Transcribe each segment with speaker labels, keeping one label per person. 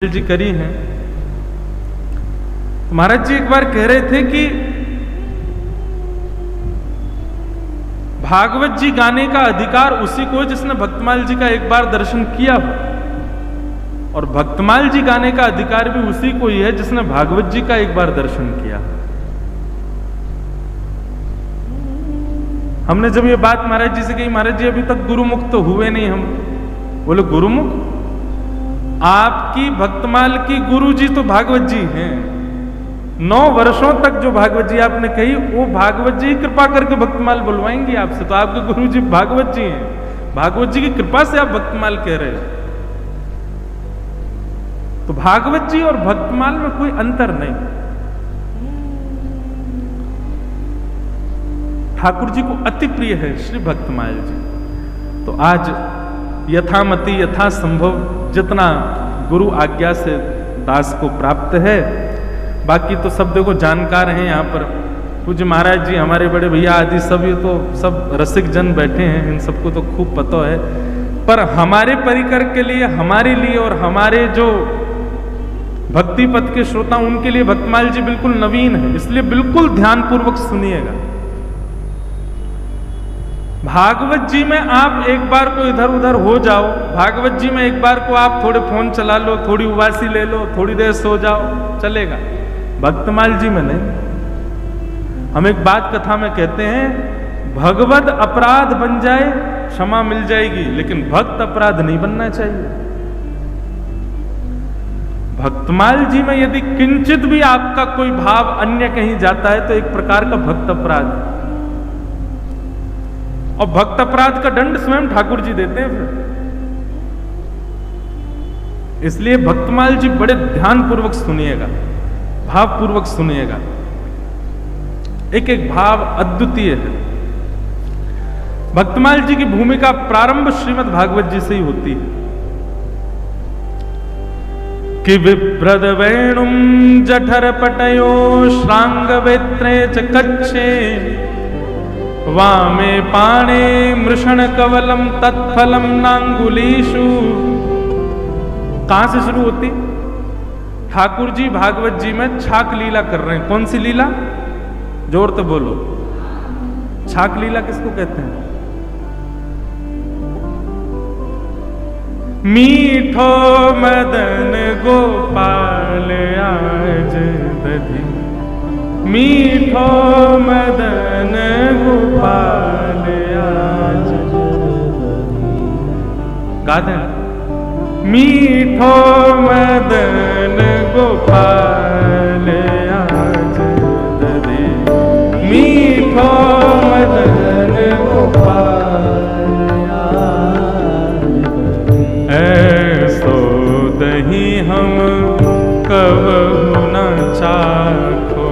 Speaker 1: जी करी हैं। महाराज जी एक बार कह रहे थे कि भागवत जी गाने का अधिकार उसी को जिसने भक्तमाल जी का एक बार दर्शन किया हो, और भक्तमाल जी गाने का अधिकार भी उसी को ही है जिसने भागवत जी का एक बार दर्शन किया। हमने जब ये बात महाराज जी से कही, महाराज जी अभी तक गुरुमुख तो हुए नहीं हम। बोले गुरुमुख? आपकी भक्तमाल की गुरु जी तो भागवत जी हैं। 9 वर्षों तक जो भागवत जी आपने कही वो भागवत जी कृपा करके भक्तमाल बुलवाएंगी आपसे, तो आपके गुरु जी भागवत जी हैं। भागवत जी की कृपा से आप भक्तमाल कह रहे हो। तो भागवत जी और भक्तमाल में कोई अंतर नहीं। ठाकुर जी को अति प्रिय है श्री भक्तमाल जी। तो आज यथामति यथा संभव जितना गुरु आज्ञा से दास को प्राप्त है, बाकी तो सब देखो जानकार हैं यहाँ पर। पूज्य महाराज जी, हमारे बड़े भैया आदि सब, ये तो सब रसिक जन बैठे हैं, इन सबको तो खूब पता है। पर हमारे परिकर के लिए, हमारे लिए और हमारे जो भक्ति पथ के श्रोता उनके लिए भक्तमाल जी बिल्कुल नवीन है, इसलिए बिल्कुल ध्यानपूर्वक सुनिएगा। भागवत जी में आप एक बार को इधर उधर हो जाओ, भागवत जी में एक बार को आप थोड़े फोन चला लो, थोड़ी उबासी ले लो, थोड़ी देर सो जाओ, चलेगा। भक्तमाल जी में नहीं। हम एक बात कथा में कहते हैं, भगवत अपराध बन जाए क्षमा मिल जाएगी, लेकिन भक्त अपराध नहीं बनना चाहिए। भक्तमाल जी में यदि किंचित भी आपका कोई भाव अन्य कहीं जाता है तो एक प्रकार का भक्त अपराध है, और भक्त अपराध का दंड स्वयं ठाकुर जी देते हैं फिर। इसलिए भक्तमाल जी बड़े ध्यानपूर्वक सुनिएगा, भावपूर्वक सुनिएगा। एक एक भाव अद्वितीय है। भक्तमाल जी की भूमिका प्रारंभ श्रीमद् भागवत जी से ही होती है कि विप्रद वेणुम जठर पटयो श्रांग वेत्रे च कच्छे वामे पाणे मृषण कवलम तत्फलम नांगुलीषु। कहां से शुरू होती? ठाकुर जी भागवत जी में छाक लीला कर रहे हैं। कौन सी लीला? जोर तो बोलो। छाक लीला किसको कहते हैं? मीठो मदन गोपाल आज दधि, मीठो मदन गोपाल आज गाते हैं। मीठो मदन गोपाल आज दधि, मीठो मदन गोपाल आज दधि। ऐसो दही हम कबहु न चाखो,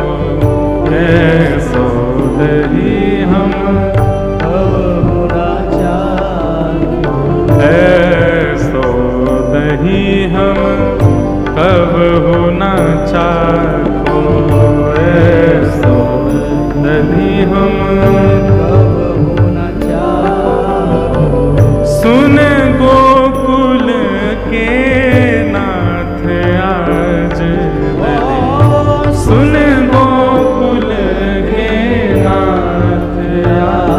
Speaker 1: ऐसो दही हम कबहु न चाखो, ऐसो दही हम कबहु न चाखो, ऐसो दही हम कबहु न चाखो। सुन गोकुल के नाथ आज दधि, सुन गोकुल के नाथ आज,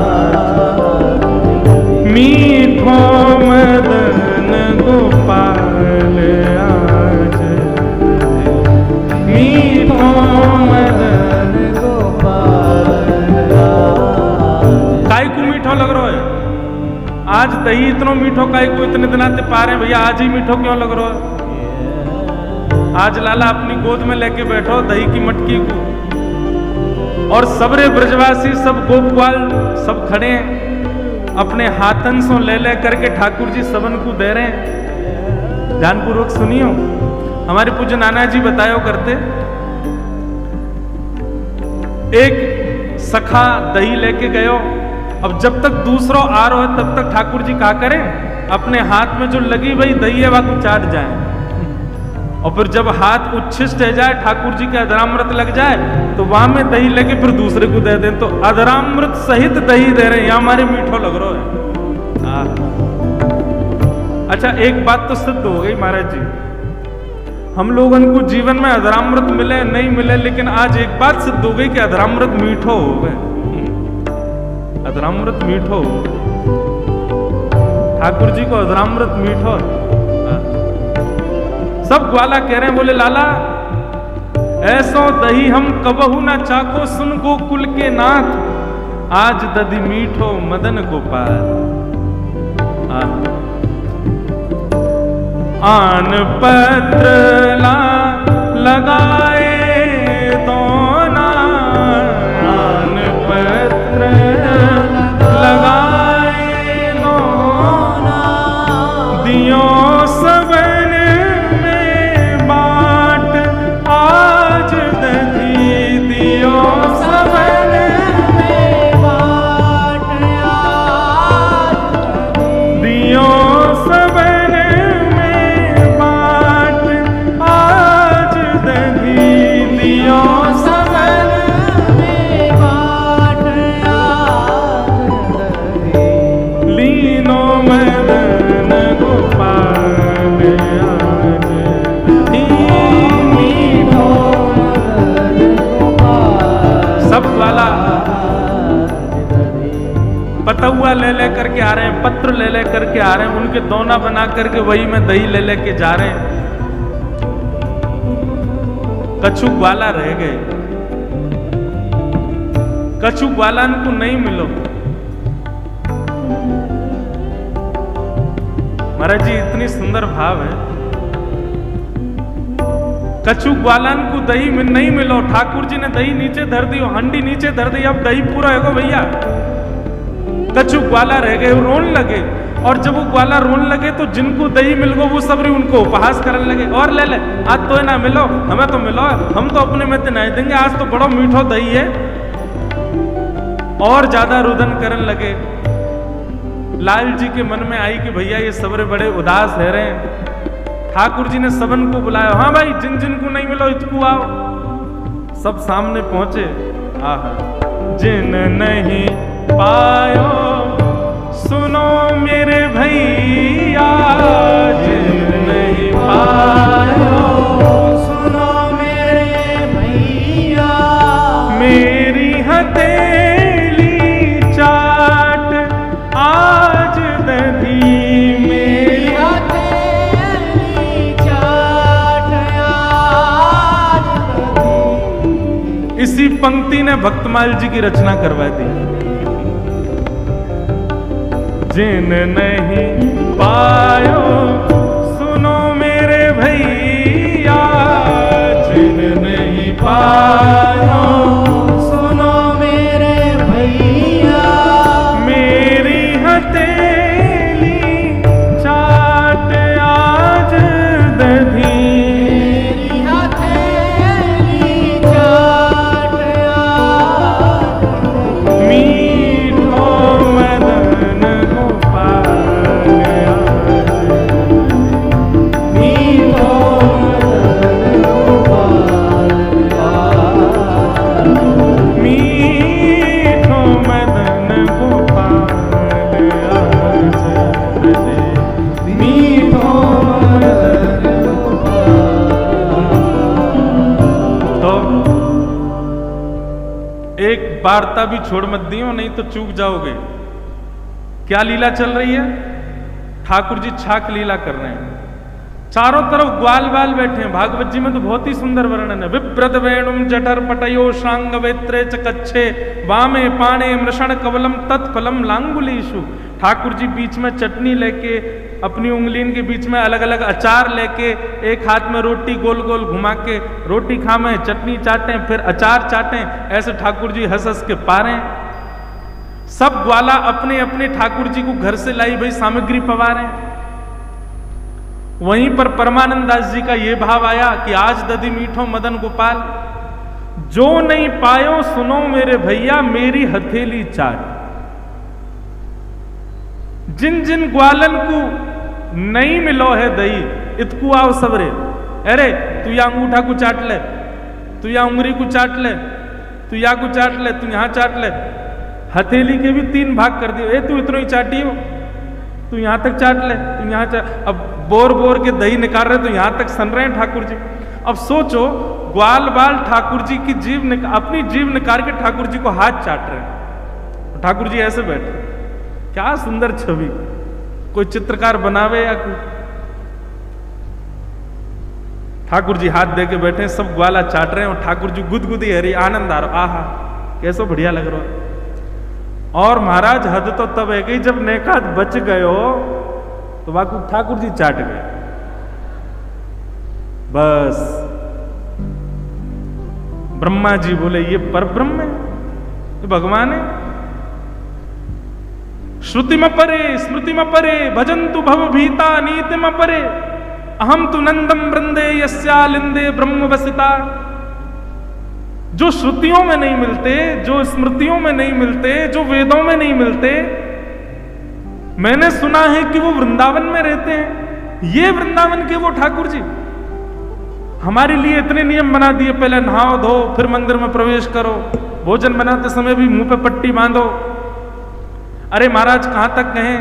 Speaker 1: मीठो मदन गोपाल आज दधि, मीठो मदन गोपाल आज। काय को मीठो लग रहा है आज दही? इतनो मीठो काय को इतने दिनाते पा रहे हैं भैया, आज ही मीठो क्यों लग रहा है? आज लाला अपनी गोद में लेके बैठो दही की मटकी को, और सबरे ब्रजवासी सब गोपवाल सब खड़े हैं, अपने हाथन से ले ले करके ठाकुर जी सबन को दे रहे हैं। ध्यानपूर्वक सुनियो। हमारे पूज्य नाना जी बतायो करते, एक सखा दही लेके गयो, अब जब तक दूसरो आ रहा है तब तक ठाकुर जी क्या करें, अपने हाथ में जो लगी वही दही है वह को चाट जाए, और फिर जब हाथ उच्छिष्ट हो जाए, ठाकुर जी के अधरामृत लग जाए, तो वहां में दही लेके फिर दूसरे को दे दें। तो अधरामृत सहित दही दे रहे हैं, यहां हमारे मीठो लग रहा है। अच्छा, एक बात तो सिद्ध हो गई महाराज जी, हम लोगन को जीवन में अधरामृत मिले नहीं मिले, लेकिन आज एक बात सिद्ध हो गई कि अधरामृत मीठो हो गए। अधरामृत मीठो, ठाकुर जी को अधरामृत मीठो। सब ग्वाला कह रहे हैं, बोले लाला ऐसो दही हम कबहू ना चाको, सुन गोकुल के नाथ, आज दधी मीठो मदन गोपाल। आन पत्र लगाए दोना, आन पत्र लगाए दोना, दियो सबन में बाट, आज दधी दियो सबन में बाट, दियो सबन पतुआ ले ले करके आ रहे हैं, पत्र ले ले करके आ रहे हैं, उनके दोना बना करके वही में दही ले ले के जा रहे हैं। कछु ग्वाला रह गए, कछु ग्वाला को नहीं मिलो। महाराज जी इतनी सुंदर भाव है, कछु ग्वालन को दही में नहीं मिलो। ठाकुर जी ने दही नीचे धर दी, हंडी नीचे धर दी, अब दही पूरा होगा भैया। कछु ग्वाला रह गए, रोने लगे, और जब वो ग्वाला रोने लगे तो जिनको दही मिल गो वो सब उनको उपहास करने लगे, और ले ले आज तो ना मिलो, हमें तो मिलो, हम तो अपने में तो नहीं देंगे, आज तो बड़ा मीठो दही है। और ज्यादा रुदन करने लगे। लाल जी के मन में आई कि भैया ये सबरे बड़े उदास है रहे। ठाकुर जी ने सबन को बुलाया, हाँ भाई जिन जिन को नहीं मिलो इसको आओ। सब सामने पहुंचे। आहा, जिन नहीं पायो सुनो मेरे भैया, जिन नहीं पायो सुनो मेरे भैया, मेरी हथेली चाट आज दधी, मेरी हथेली चाट आज दधी। इसी पंक्ति ने भक्तमाल जी की रचना करवा दी। जिन नहीं पायो सुनो मेरे भैया, जिन नहीं पायो सुनो मेरे भैया, मेरी हथेली चाट आज दधी, मेरी हथेली चाट आज मीठो मदन वार्ता भी छोड़ मत दियो, नहीं तो चूक जाओगे। क्या लीला चल रही है? ठाकुर जी छाक लीला कर रहे हैं। चारों तरफ ग्वाल बाल बैठे हैं। भागवत जी में तो बहुत ही सुंदर वर्णन है। विप्रत वेणुम जठर पटयो श्रांग वेत्रे चकच्छे वामे पाणे मृषण कवलम तत्फलम लांगुलीशु। ठाकुर जी बीच में चटनी लेके, अपनी उंगलियों के बीच में अलग अलग अचार लेके, एक हाथ में रोटी गोल गोल घुमा के रोटी खामें, चटनी चाटें, फिर अचार चाटें। ऐसे ठाकुर जी हंस हंस के पारें। सब ग्वाला अपने अपने ठाकुर जी को घर से लाई भाई सामग्री पवारें। वहीं पर परमानंद दास जी का ये भाव आया कि आज दधी मीठो मदन गोपाल, जो नहीं पायो सुनो मेरे भैया, मेरी हथेली चाट। जिन जिन ग्वालन को नहीं मिलो है दही, इतकू आओ सबरे। अरे तू या अंगूठा को चाट ले, तू या उंगली को चाट ले, तू या को चाट ले, तू यहां चाट ले। हथेली के भी 3 भाग कर दियो। ए तू इतना ही चाटी हो, तू यहां तक चाट ले, तू यहां चाट। अब बोर बोर के दही निकाल रहे तो यहां तक सन रहे हैं ठाकुर जी। अब सोचो, ग्वाल बाल ठाकुर जी की अपनी जीभ निकाल के ठाकुर जी को हाथ चाट रहे हैं। ठाकुर जी ऐसे बैठे, क्या सुंदर छवि, कोई चित्रकार बनावे या कोई। ठाकुर जी हाथ दे के बैठे, सब ग्वाला चाट रहे हैं और ठाकुर जी गुदगुदी हरी, आनंद आ रहा, आहा कैसो बढ़िया लग रहा है। और महाराज हद तो तब है गई जब नेकात बच गए हो तो वाकू ठाकुर जी चाट गए। बस ब्रह्मा जी बोले ये परब्रह्म है, ये भगवान है। श्रुति में परे स्मृति में परे भजन्तु भव भीता नीति में परे अहम तु नंदम वृंदे यस्यालिंदे ब्रह्म वसिता। जो श्रुतियों में नहीं मिलते, जो स्मृतियों में नहीं मिलते, जो वेदों में नहीं मिलते, मैंने सुना है कि वो वृंदावन में रहते हैं। ये वृंदावन के वो ठाकुर जी हमारे लिए इतने नियम बना दिए, पहले नहाओ धो फिर मंदिर में प्रवेश करो, भोजन बनाते समय भी मुंह पे पट्टी बांधो। अरे महाराज कहां तक कहें,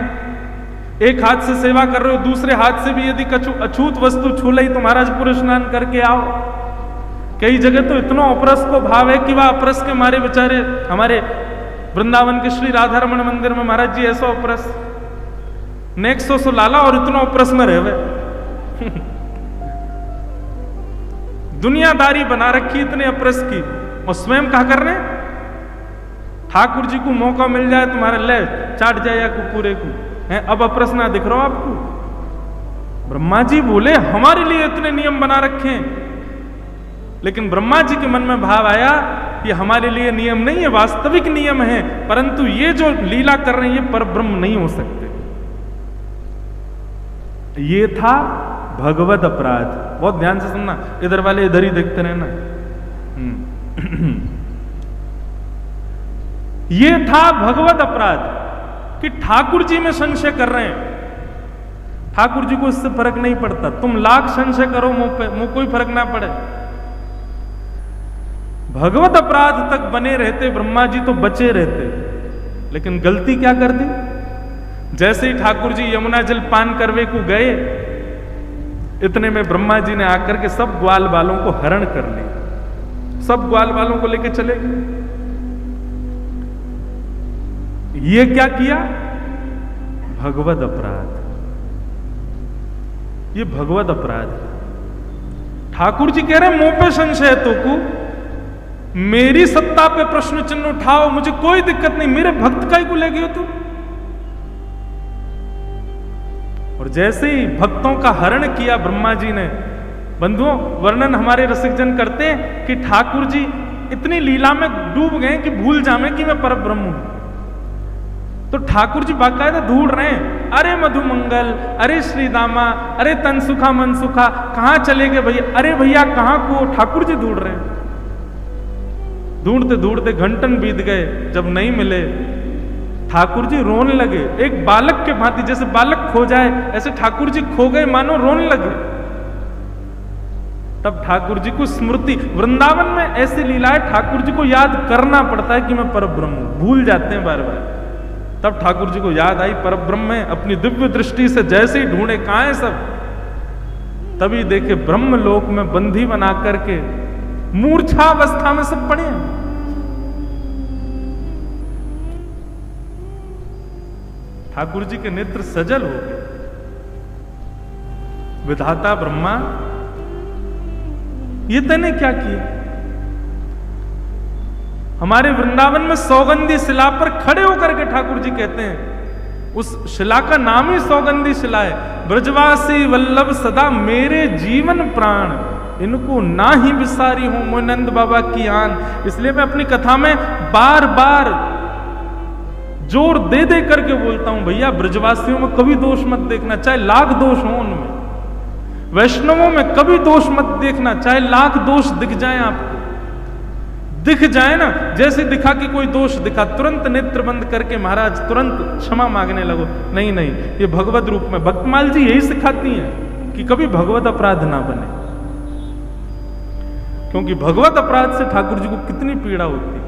Speaker 1: एक हाथ से सेवा कर रहे हो, दूसरे हाथ से भी यदि अछूत वस्तु छू ली तो महाराज पूरे स्नान करके आओ। कई जगह तो इतना अपरस को भाव है कि वह अपरस के मारे बेचारे, हमारे वृंदावन के श्री राधा रमण मंदिर में महाराज जी ऐसा अपरस नेक्सो सो लाला और इतना अपरस में रहे दुनियादारी बना रखी इतने अपरस की, और स्वयं कहा कर रहे ठाकुर जी को मौका मिल जाए तुम्हारे ले चाट जाए या पूरे को है। अब अपरस ना दिख रहा आपको। ब्रह्मा जी बोले हमारे लिए इतने नियम बना रखे हैं, लेकिन ब्रह्मा जी के मन में भाव आया कि हमारे लिए नियम नहीं है, वास्तविक नियम है, परंतु ये जो लीला कर रहे हैं ये परब्रह्म नहीं हो सकते। ये था भगवत अपराध। बहुत ध्यान से सुनना, इधर वाले इधर ही देखते रहना। ये था भगवत अपराध कि ठाकुर जी में संशय कर रहे हैं। ठाकुर जी को इससे फर्क नहीं पड़ता, तुम लाख संशय करो मुंह पे, मुंह कोई फर्क ना पड़े। भगवत अपराध तक बने रहते ब्रह्मा जी तो बचे रहते, लेकिन गलती क्या कर दी। जैसे ही ठाकुर जी यमुना जल पान करवे को गए, इतने में ब्रह्मा जी ने आकर के सब ग्वाल बालों को हरण कर लिया, सब ग्वाल बालों को लेकर चले गए। ये क्या किया, भगवत अपराध। ये भगवत अपराध। ठाकुर जी कह रहे मुंह पे संशय तो को, मेरी सत्ता पे प्रश्न चिन्ह उठाओ, मुझे कोई दिक्कत नहीं, मेरे भक्त का ही को ले गए तुम। और जैसे ही भक्तों का हरण किया ब्रह्मा जी ने, बंधुओं वर्णन हमारे रसिकजन करते हैं कि ठाकुर जी इतनी लीला में डूब गए कि भूल जामे कि मैं परब्रह्म हूं। तो ठाकुर जी बाकायदा ढूंढ रहे हैं, अरे मधुमंगल, अरे श्रीदामा, अरे तनसुखा मनसुखा, कहां चले गए भैया, अरे भैया कहां को। ठाकुर जी ढूंढ रहे हैं। ढूंढते ढूंढते घंटन बीत गए, जब नहीं मिले ठाकुर जी रोने लगे, एक बालक के भांति, जैसे बालक खो जाए ऐसे ठाकुर जी खो गए, मानो रोने लगे। तब ठाकुर जी को स्मृति, वृंदावन में ऐसी लीलाएं ठाकुर जी को याद करना पड़ता है कि मैं परब्रह्म हूं, भूल जाते हैं बार बार। तब ठाकुर जी को याद आई परब्रह्म है, अपनी दिव्य दृष्टि से जैसे ही ढूंढे कहां है सब, तभी देखे ब्रह्म लोक में बंधी बना करके मूर्छावस्था में सब पड़े हैं। ठाकुर जी के नेत्र सजल हो गए। विधाता ब्रह्मा, ये तूने क्या किया। हमारे वृंदावन में सौगंधी शिला पर खड़े होकर के ठाकुर जी कहते हैं, उस शिला का नाम ही सौगंधी शिला है, ब्रजवासी वल्लभ सदा मेरे जीवन प्राण, इनको ना ही विसारी हूं मोह नंद बाबा की आन। इसलिए मैं अपनी कथा में बार बार जोर दे दे करके बोलता हूं, भैया ब्रजवासियों में कभी दोष मत देखना, चाहे लाख दोष हो उनमें। वैष्णवों में कभी दोष मत देखना, चाहे लाख दोष दिख जाए आपको, दिख जाए ना, जैसे दिखा कि कोई दोष दिखा, तुरंत नेत्र बंद करके महाराज तुरंत क्षमा मांगने लगो। नहीं नहीं, ये भगवत रूप में भक्तमाल जी यही सिखाती हैं कि कभी भगवत अपराध ना बने, क्योंकि भगवत अपराध से ठाकुर जी को कितनी पीड़ा होती है।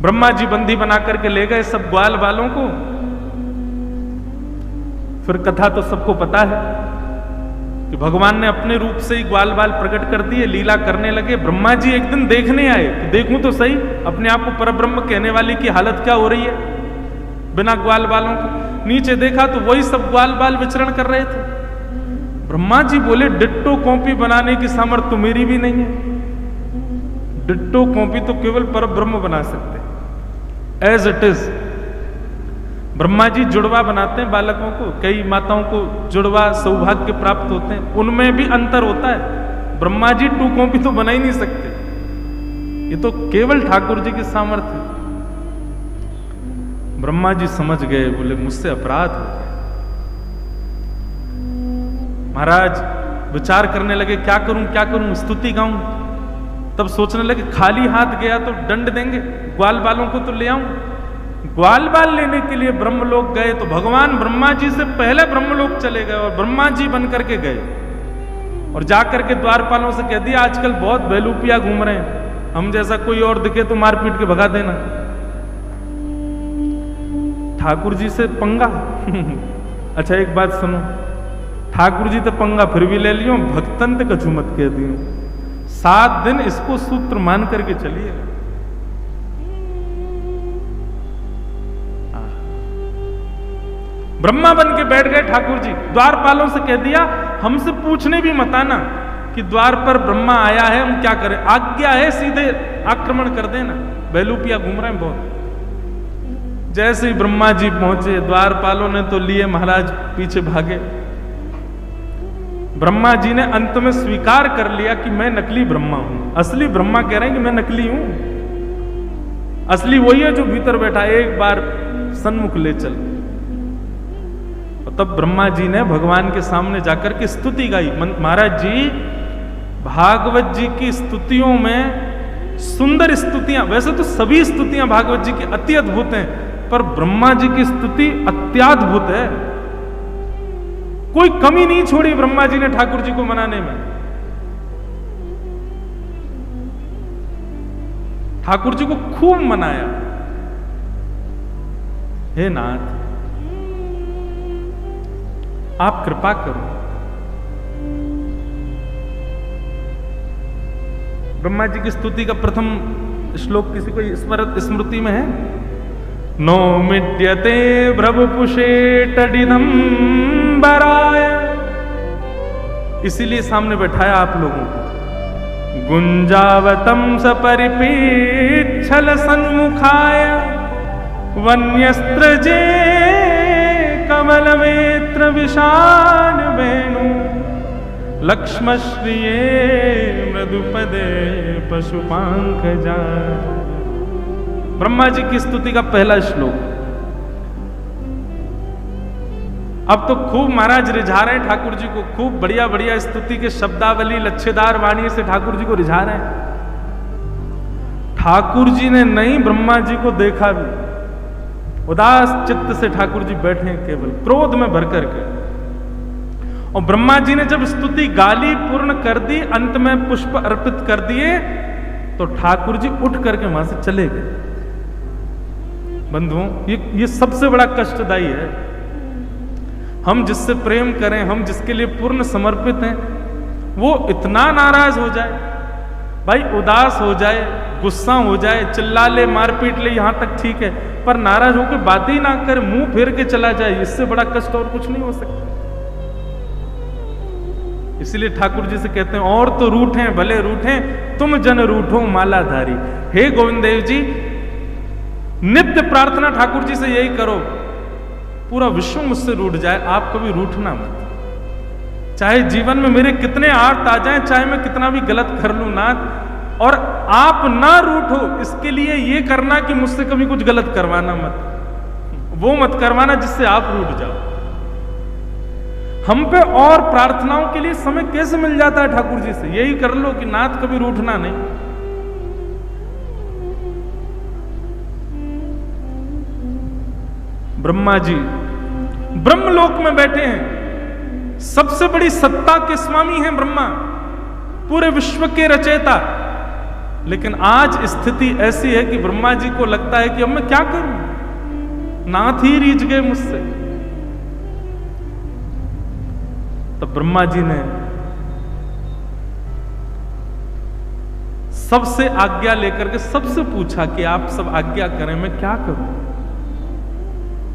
Speaker 1: ब्रह्मा जी बंदी बना करके ले गए सब ग्वाल बालों को। फिर कथा तो सबको पता है कि भगवान ने अपने रूप से ही ग्वाल बाल प्रकट कर दिए, लीला करने लगे। ब्रह्मा जी एक दिन देखने आए कि देखूं तो सही अपने आप को परब्रह्म कहने वाली की हालत क्या हो रही है बिना ग्वाल बालों के। नीचे देखा तो वही सब ग्वाल बाल विचरण कर रहे थे। ब्रह्मा जी बोले डिट्टो कॉपी बनाने की सामर्थ्य तो मेरी भी नहीं है। डिट्टो कॉपी तो केवल परब्रह्म बना सकते हैं as it is. Brahma ji जुड़वा बनाते हैं बालकों को, कई माताओं को जुड़वा सौभाग्य प्राप्त होते हैं, उनमें भी अंतर होता है। ब्रह्मा जी टू कॉपी तो बना ही नहीं सकते, ये तो केवल ठाकुर जी की सामर्थ्य है। ब्रह्मा जी समझ गए, बोले मुझसे अपराध हो गया। महाराज विचार करने लगे क्या करूं स्तुति गाऊं। तब सोचने लगे खाली हाथ गया तो दंड देंगे, ग्वाल बालों को तो ले आऊं। ग्वाल बाल लेने के लिए ब्रह्मलोक गए तो भगवान ब्रह्मा जी से पहले ब्रह्मलोक चले गए और ब्रह्मा जी बन करके गए और जाकर के द्वारपालों से कह दिया आजकल बहुत बेलूपिया घूम रहे हैं, हम जैसा कोई और दिखे तो मार पीट के भगा देना। ठाकुर जी से पंगा अच्छा एक बात सुनो, ठाकुर जी तो पंगा फिर भी ले लियो, भक्तंत कछु मत कह दियो। 7 दिन इसको सूत्र मान करके चलिए। ब्रह्मा बन के बैठ गए ठाकुर जी, द्वारपालों से कह दिया हमसे पूछने भी मत आना कि द्वार पर ब्रह्मा आया है, हम क्या करें, आज्ञा है सीधे आक्रमण कर देना, बेलूपिया घूम रहे हैं बहुत। जैसे ही ब्रह्मा जी पहुंचे द्वारपालों ने तो लिए महाराज पीछे भागे। ब्रह्मा जी ने अंत में स्वीकार कर लिया कि मैं नकली ब्रह्मा हूं। असली ब्रह्मा कह रहे हैं कि मैं नकली हूं, असली वही है जो भीतर बैठा, एक बार सन्मुख ले चल। तब ब्रह्मा जी ने भगवान के सामने जाकर के स्तुति गाई। महाराज जी भागवत जी की स्तुतियों में सुंदर स्तुतियां, वैसे तो सभी स्तुतियां भागवत जी की अति अद्भुत हैं, पर ब्रह्मा जी की स्तुति अत्याद्भुत है। कोई कमी नहीं छोड़ी ब्रह्मा जी ने ठाकुर जी को मनाने में। ठाकुर जी को खूब मनाया। हे नाथ आप कृपा करो। ब्रह्मा जी की स्तुति का प्रथम श्लोक किसी को स्मृति में है? नो मिड्यते भ्रवपुषेटडिदं बराय, इसीलिए सामने बैठाया आप लोगों को। गुंजावतम सपरिपेच्छल सन्मुखाय वन्यस्त्रजे कमलवेत्र विशान वेणु लक्ष्मश्रिये मृदुपदे पशुपांकजा। ब्रह्मा जी की स्तुति का पहला श्लोक। अब तो खूब महाराज रिझा रहे हैं ठाकुर जी को, खूब बढ़िया बढ़िया स्तुति के शब्दावली लच्छेदार वाणी से ठाकुर जी को रिझा रहे हैं। ठाकुर जी ने नहीं ब्रह्मा जी को देखा भी, उदास चित्त से ठाकुर जी बैठे हैं केवल क्रोध में भर करके। और ब्रह्मा जी ने जब स्तुति गाली पूर्ण कर दी, अंत में पुष्प अर्पित कर दिए, तो ठाकुर जी उठ करके वहां से चले गए। बंधुओं ये सबसे बड़ा कष्टदायी है। हम जिससे प्रेम करें, हम जिसके लिए पूर्ण समर्पित हैं, वो इतना नाराज हो जाए, भाई उदास हो जाए, गुस्सा हो जाए, चिल्ला ले, मारपीट ले, यहां तक ठीक है, पर नाराज होकर बात ही ना कर, मुंह फेर के चला जाए, इससे बड़ा कष्ट और कुछ नहीं हो सकता। इसलिए ठाकुर जी से कहते हैं और तो रूठे भले रूठे, तुम जन रूठो मालाधारी। हे गोविंद देव जी, नित्य प्रार्थना ठाकुर जी से यही करो, पूरा विश्व मुझसे रूठ जाए, आप कभी रूठना मत। चाहे जीवन में मेरे कितने आर्त आ जाएं, चाहे मैं कितना भी गलत कर लूं नाथ, और आप ना रूठो, इसके लिए ये करना कि मुझसे कभी कुछ गलत करवाना मत, वो मत करवाना जिससे आप रूठ जाओ। हम पे और प्रार्थनाओं के लिए समय कैसे मिल जाता है ठाकुर जी से, यही कर लो कि नाथ कभी रूठना नहीं। ब्रह्मा जी ब्रह्मलोक में बैठे हैं, सबसे बड़ी सत्ता के स्वामी हैं ब्रह्मा, पूरे विश्व के रचयिता। लेकिन आज स्थिति ऐसी है कि ब्रह्मा जी को लगता है कि अब मैं क्या करूं, नाथ ही रीझ गए मुझसे। तो ब्रह्मा जी ने सबसे आज्ञा लेकर के सबसे पूछा कि आप सब आज्ञा करें, मैं क्या करूं,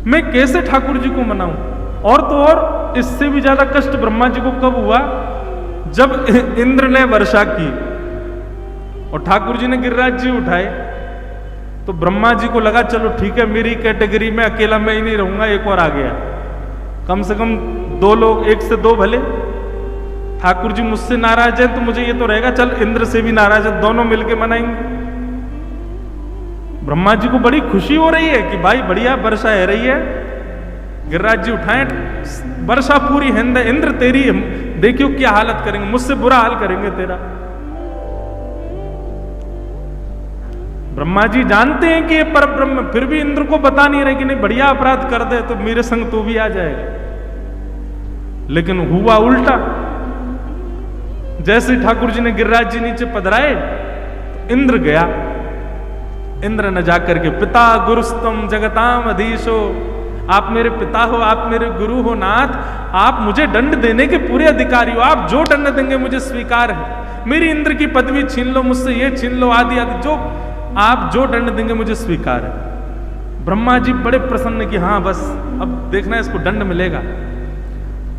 Speaker 1: मैं कैसे ठाकुर जी को मनाऊं। और तो और इससे भी ज्यादा कष्ट ब्रह्मा जी को कब हुआ, जब इंद्र ने वर्षा की और ठाकुर जी ने गिरिराज जी उठाए, तो ब्रह्मा जी को लगा चलो ठीक है, मेरी कैटेगरी में अकेला मैं ही नहीं रहूंगा, एक और आ गया, कम से कम 2 लोग, 1 से 2 भले। ठाकुर जी मुझसे नाराज है तो मुझे ये तो रहेगा, चल इंद्र से भी नाराज है, दोनों मिलके मनाएंगे। ब्रह्मा जी को बड़ी खुशी हो रही है कि भाई बढ़िया वर्षा है रही है, गिरिराज जी उठाएं, वर्षा पूरी हिंद है, इंद्र तेरी देखियो क्या हालत करेंगे, मुझसे बुरा हाल करेंगे तेरा। ब्रह्मा जी जानते हैं कि ये परब्रह्म, फिर भी इंद्र को बता नहीं रहे कि नहीं बढ़िया अपराध कर दे तो मेरे संग तो भी आ जाएगा। लेकिन हुआ उल्टा, जैसे ठाकुर जी ने गिरिराज जी नीचे पधराए तो इंद्र गया। इंद्र ने जाकर के पिता गुरुस्तम जगताम अधीशो, आप मेरे पिता हो, आप मेरे गुरु हो नाथ, आप मुझे दंड देने के पूरे अधिकारी हो, आप जो दंड देंगे मुझे स्वीकार है, मेरी इंद्र की पदवी छीन लो मुझसे, ये छीन लो, आदि आदि, जो आप जो दंड देंगे मुझे स्वीकार है। ब्रह्मा जी बड़े प्रसन्न कि हाँ बस अब देखना इसको दंड मिलेगा।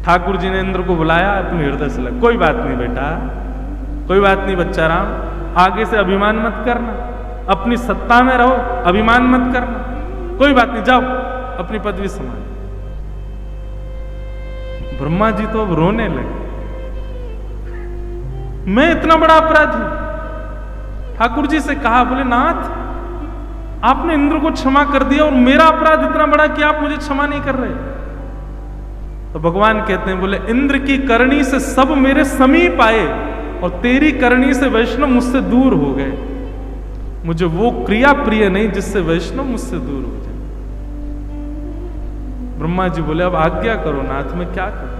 Speaker 1: ठाकुर जी ने इंद्र को बुलाया अपने हृदय से लगा, कोई बात नहीं बेटा, कोई बात नहीं बच्चा राम, आगे से अभिमान मत करना, अपनी सत्ता में रहो, अभिमान मत करना, कोई बात नहीं, जाओ अपनी पदवी संभालो। ब्रह्मा जी तो अब रोने लगे, मैं इतना बड़ा अपराधी। ठाकुर जी से कहा, बोले नाथ आपने इंद्र को क्षमा कर दिया और मेरा अपराध इतना बड़ा कि आप मुझे क्षमा नहीं कर रहे। तो भगवान कहते हैं, बोले इंद्र की करनी से सब मेरे समीप आए और तेरी करनी से वैष्णव मुझसे दूर हो गए, मुझे वो क्रिया प्रिय नहीं जिससे वैष्णव मुझसे दूर हो जाए। ब्रह्मा जी बोले अब आज्ञा करो नाथ, मैं क्या करूं।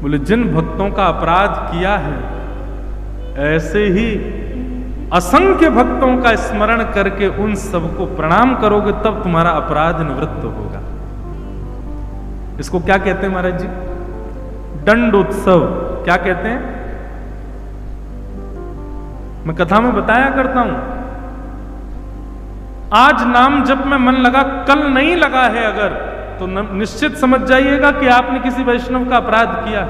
Speaker 1: बोले जिन भक्तों का अपराध किया है ऐसे ही असंख्य भक्तों का स्मरण करके उन सबको प्रणाम करोगे तब तुम्हारा अपराध निवृत्त होगा। इसको क्या कहते हैं महाराज जी, दंड उत्सव। क्या कहते हैं, मैं कथा में बताया करता हूं, आज नाम जप में मन लगा, कल नहीं लगा है अगर, तो निश्चित समझ जाइएगा कि आपने किसी वैष्णव का अपराध किया।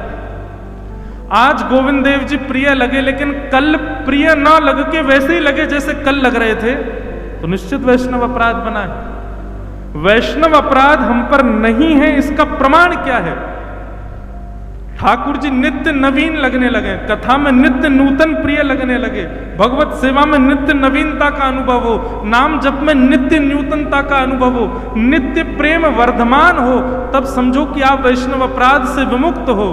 Speaker 1: आज गोविंद देव जी प्रिय लगे लेकिन कल प्रिय ना लग के वैसे ही लगे जैसे कल लग रहे थे, तो निश्चित वैष्णव अपराध बना है। वैष्णव अपराध हम पर नहीं है, इसका प्रमाण क्या है, ठाकुर जी नित्य नवीन लगने लगे, कथा में नित्य नूतन प्रिय लगने लगे, भगवत सेवा में नित्य नवीनता का अनुभव हो, नाम जप में नित्य नूतनता का अनुभव हो, नित्य प्रेम वर्धमान हो, तब समझो कि आप वैष्णव अपराध से विमुक्त हो।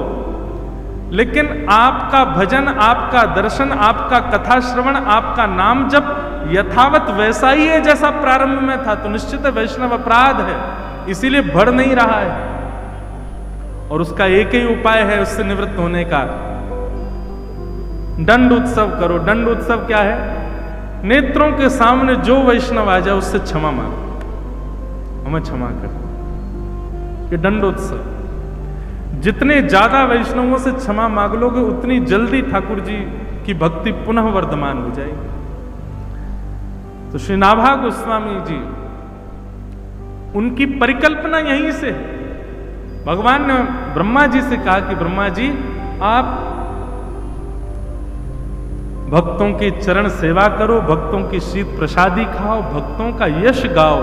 Speaker 1: लेकिन आपका भजन, आपका दर्शन, आपका कथा श्रवण, आपका नाम जप यथावत वैसा ही है जैसा प्रारंभ में था, तो निश्चित है वैष्णव अपराध है, इसीलिए बढ़ नहीं रहा है। और उसका एक ही उपाय है उससे निवृत्त होने का, दंड उत्सव करो। दंड उत्सव क्या है, नेत्रों के सामने जो वैष्णव आ जाए उससे क्षमा मांगो, हमें क्षमा कर, ये दंड उत्सव। जितने ज्यादा वैष्णवों से क्षमा मांग लोगे उतनी जल्दी ठाकुर जी की भक्ति पुनः वर्धमान हो जाएगी। तो श्री नाभा गोस्वामी जी, उनकी परिकल्पना यहीं से है। भगवान ने ब्रह्मा जी से कहा कि ब्रह्मा जी आप भक्तों की चरण सेवा करो, भक्तों की शीत प्रसादी खाओ, भक्तों का यश गाओ।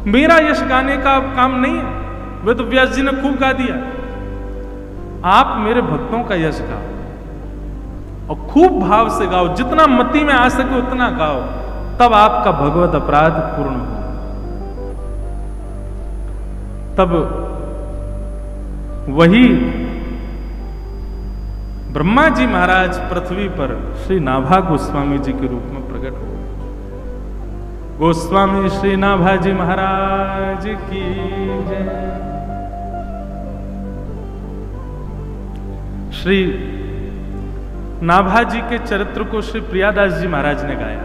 Speaker 1: मेरा यश गाने का काम नहीं है, वे तो व्यास जी ने खूब गा दिया। आप मेरे भक्तों का यश गाओ और खूब भाव से गाओ, जितना मति में आ सके उतना गाओ, तब आपका भगवत अपराध पूर्ण हो। तब वही ब्रह्मा जी महाराज पृथ्वी पर श्री नाभा गोस्वामी जी के रूप में प्रकट हुए। गोस्वामी श्री नाभा जी महाराज की जय। श्री नाभा जी के चरित्र को श्री प्रियादास जी महाराज ने गाया।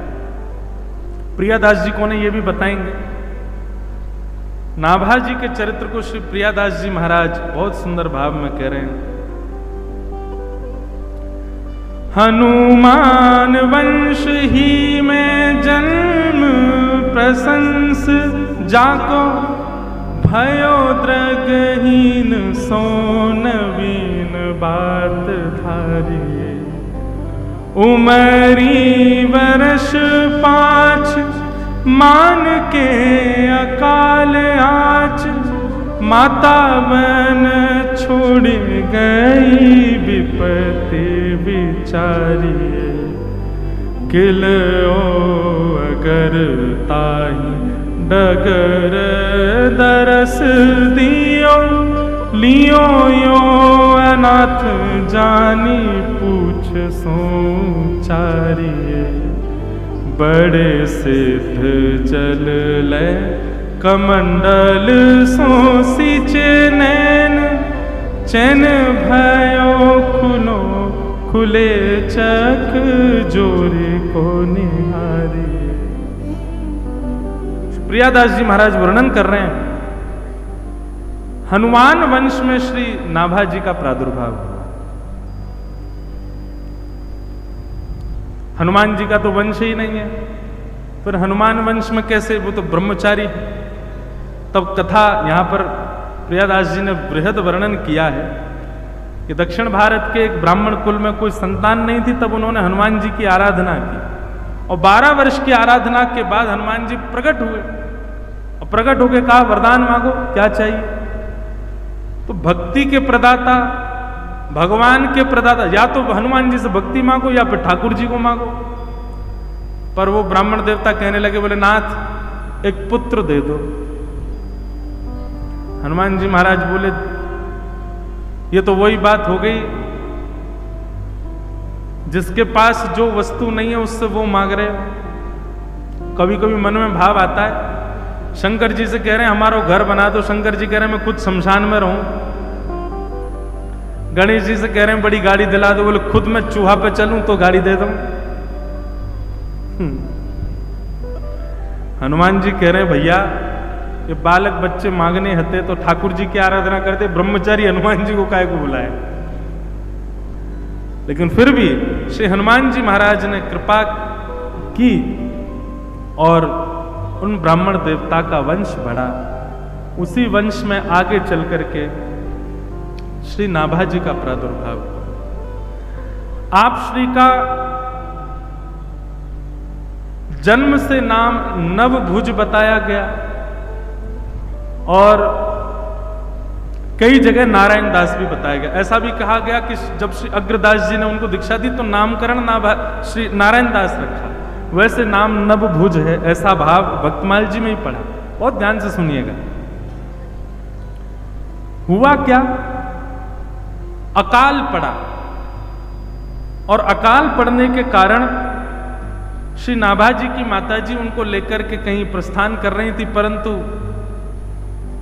Speaker 1: प्रियादास जी कौन है ये भी बताएंगे। नाभा जी के चरित्र को श्री प्रियादास जी महाराज बहुत सुंदर भाव में कह रहे हैं। हनुमान वंश ही में जन्म प्रशंस जाको, भयो द्रगहीन सो नवीन बात धारिये। उमरी वर्ष 5 मान के अकाल आच, माता बन छोड़ गई विपत्ति विचारिये। किलो अगर ताई डगर दरस दियो, लियो यो अनाथ जानी पूछ सोचारिये। बड़े सिद्ध चल ले कमंडल सो सींचे नैन, चैन भयो खुलो खुले चक जोरे को निहारी। प्रियादास जी महाराज वर्णन कर रहे हैं हनुमान वंश में श्री नाभा जी का प्रादुर्भाव हुआ। हनुमान जी का तो वंश ही नहीं है, फिर हनुमान वंश में कैसे, वो तो ब्रह्मचारी है। तब कथा यहां पर प्रियादास जी ने बृहद वर्णन किया है कि दक्षिण भारत के एक ब्राह्मण कुल में कोई संतान नहीं थी, तब उन्होंने हनुमान जी की आराधना की और 12 वर्ष की आराधना के बाद हनुमान जी प्रकट हुए और प्रकट होकर कहा वरदान मांगो, क्या चाहिए। तो भक्ति के प्रदाता, भगवान के प्रदाता, या तो हनुमान जी से भक्ति मांगो या फिर ठाकुर जी को मांगो। पर वो ब्राह्मण देवता कहने लगे, बोले नाथ एक पुत्र दे दो। हनुमान जी महाराज बोले ये तो वही बात हो गई, जिसके पास जो वस्तु नहीं है उससे वो मांग रहे हो। कभी कभी मन में भाव आता है, शंकर जी से कह रहे हैं हमारा घर बना दो, शंकर जी कह रहे हैं मैं खुद शमशान में रहूं। गणेश जी से कह रहे हैं बड़ी गाड़ी दिला दो, बोले खुद मैं चूहा पे चलूं तो गाड़ी दे दूं। हनुमान जी कह रहे हैं भैया ये बालक बच्चे मांगने हते तो ठाकुर जी की आराधना करते, ब्रह्मचारी हनुमान जी को काहे को बुलाए। लेकिन फिर भी श्री हनुमान जी महाराज ने कृपा की और उन ब्राह्मण देवता का वंश बढ़ा। उसी वंश में आगे चल करके श्री नाभा जी का प्रादुर्भाव हुआ। आप श्री का जन्म से नाम नवभुज बताया गया और कई जगह नारायण दास भी बताया गया। ऐसा भी कहा गया कि जब श्री अग्रदास जी ने उनको दीक्षा दी तो नामकरण श्री नारायण दास रखा, वैसे नाम नवभुज है, ऐसा भाव भक्तमाल जी में ही पढ़ा। बहुत ध्यान से सुनिएगा। हुआ क्या, अकाल पड़ा और अकाल पड़ने के कारण श्री नाभा जी की माताजी उनको लेकर के कहीं प्रस्थान कर रही थी, परंतु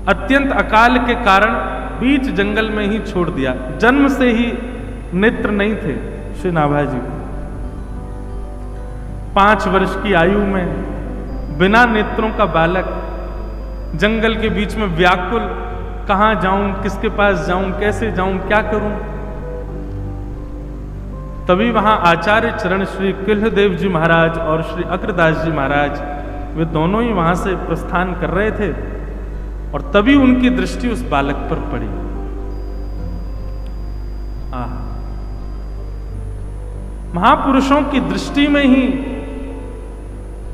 Speaker 1: अत्यंत अकाल के कारण बीच जंगल में ही छोड़ दिया। जन्म से ही नेत्र नहीं थे श्री नाभा जी को। 5 वर्ष की आयु में बिना नेत्रों का बालक जंगल के बीच में व्याकुल, कहां जाऊं, किसके पास जाऊं, कैसे जाऊं, क्या करूं। तभी वहां आचार्य चरण श्री किल्हदेव जी महाराज और श्री अग्रदास जी महाराज वे दोनों ही वहां से प्रस्थान कर रहे थे और तभी उनकी दृष्टि उस बालक पर पड़ी। महापुरुषों की दृष्टि में ही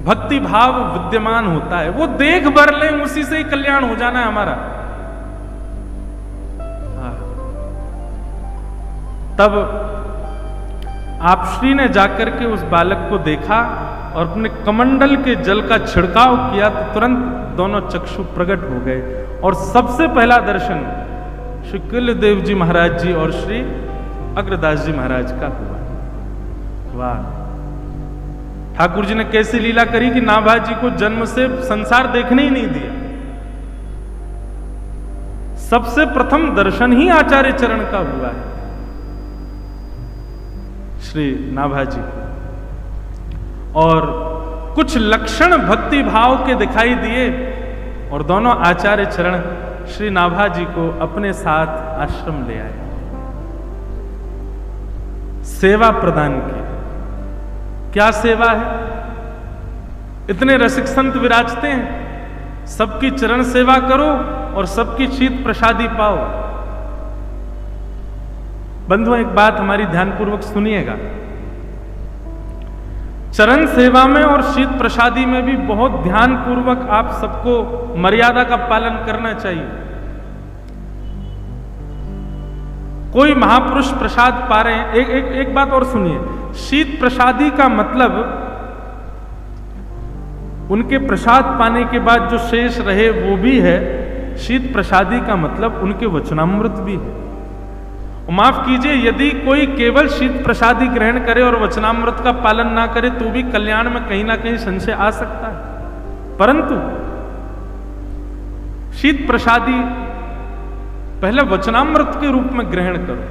Speaker 1: भक्ति भाव विद्यमान होता है। वो देख भर लें, उसी से ही कल्याण हो जाना है हमारा। तब आप श्री ने जाकर के उस बालक को देखा और अपने कमंडल के जल का छिड़काव किया तो तुरंत दोनों चक्षु प्रकट हो गए और सबसे पहला दर्शन श्री किल्लदेव जी महाराज जी और श्री अग्रदास जी महाराज का हुआ। वाह! ठाकुर जी ने कैसी लीला करी कि नाभा जी को जन्म से संसार देखने ही नहीं दिया। सबसे प्रथम दर्शन ही आचार्य चरण का हुआ है। श्री नाभाजी को, और कुछ लक्षण भक्ति भाव के दिखाई दिए और दोनों आचार्य चरण श्री नाभाजी को अपने साथ आश्रम ले आए, सेवा प्रदान की। क्या सेवा है? इतने रसिक संत विराजते हैं, सबकी चरण सेवा करो और सबकी शीत प्रसादी पाओ। बंधुओं, एक बात हमारी ध्यानपूर्वक सुनिएगा, चरण सेवा में और शीत प्रसादी में भी बहुत ध्यानपूर्वक आप सबको मर्यादा का पालन करना चाहिए। कोई महापुरुष प्रसाद पा रहे हैं, एक बात और सुनिए, शीत प्रसादी का मतलब उनके प्रसाद पाने के बाद जो शेष रहे वो भी है, शीत प्रसादी का मतलब उनके वचनामृत भी है। माफ कीजिए, यदि कोई केवल शीत प्रसादी ग्रहण करे और वचनामृत का पालन ना करे तो भी कल्याण में कहीं ना कहीं संशय आ सकता है, परंतु शीत प्रसादी पहले वचनामृत के रूप में ग्रहण करो,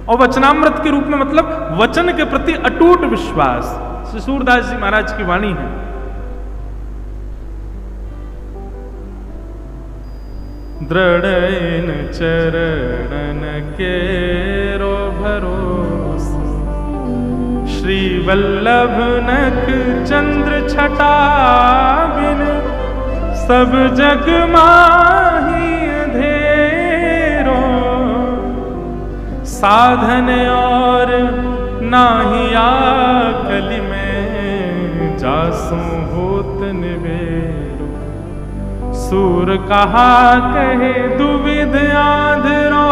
Speaker 1: और वचनामृत के रूप में मतलब वचन के प्रति अटूट विश्वास। श्री सूरदास जी महाराज की वाणी है, दृढ़ चरणन केरो भरोसा, श्री वल्लभ नख चंद्र छटा बिन सब जग माही अंधेरो, साधन और नाही आकल में जासु होत निवेरो, सूर कहा कहे दुविध आधरो,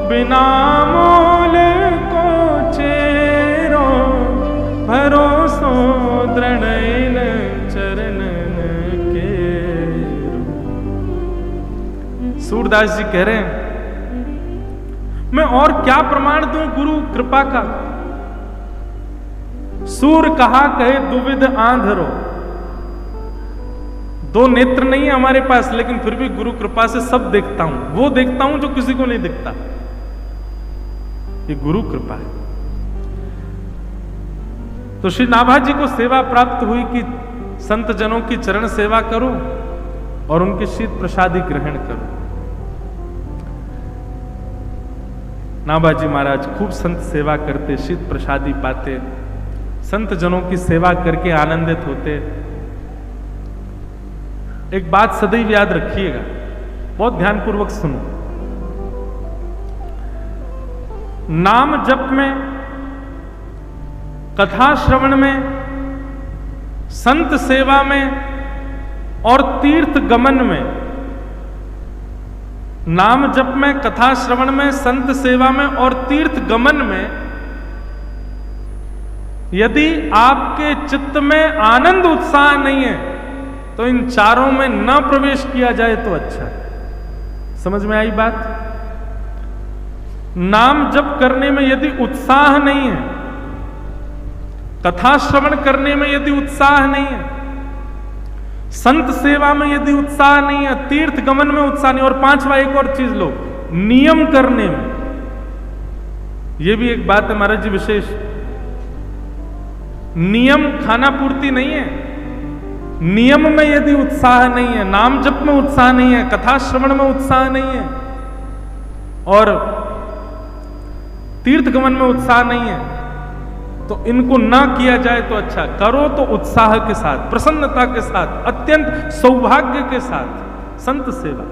Speaker 1: बिना मोल को चेरो, भरोसो दृढ़ चरणन केरो। सूरदास जी कह रहे हैं, मैं और क्या प्रमाण दूं गुरु कृपा का, सूर कहा कहे दुविध आंधरो, दो नेत्र नहीं है हमारे पास, लेकिन फिर भी गुरु कृपा से सब देखता हूं, वो देखता हूं जो किसी को नहीं दिखता, ये गुरु कृपा है। तो श्री नाभाजी को सेवा प्राप्त हुई कि संत जनों की चरण सेवा करो और उनके शीत प्रसादी ग्रहण करो। नाभाजी महाराज खूब संत सेवा करते, शीत प्रसादी पाते, संत जनों की सेवा करके आनंदित होते। एक बात सदैव याद रखिएगा, बहुत ध्यानपूर्वक सुनो, नाम जप में, कथा श्रवण में, संत सेवा में और तीर्थ गमन में, नाम जप में, कथा श्रवण में, संत सेवा में और तीर्थ गमन में यदि आपके चित्त में आनंद उत्साह नहीं है तो इन चारों में न प्रवेश किया जाए तो अच्छा है। समझ में आई बात? नाम जप करने में यदि उत्साह नहीं है, कथा श्रवण करने में यदि उत्साह नहीं है, संत सेवा में यदि उत्साह नहीं है, तीर्थ गमन में उत्साह नहीं, और पांचवा एक और चीज लो, नियम करने में, यह भी एक बात है महाराज जी विशेष, नियम खाना पूर्ति नहीं है, नियम में यदि उत्साह नहीं है, नाम जप में उत्साह नहीं है, कथा श्रवण में उत्साह नहीं है और तीर्थ गमन में उत्साह नहीं है, तो इनको ना किया जाए तो अच्छा, करो तो उत्साह के साथ, प्रसन्नता के साथ, अत्यंत सौभाग्य के साथ संत सेवा।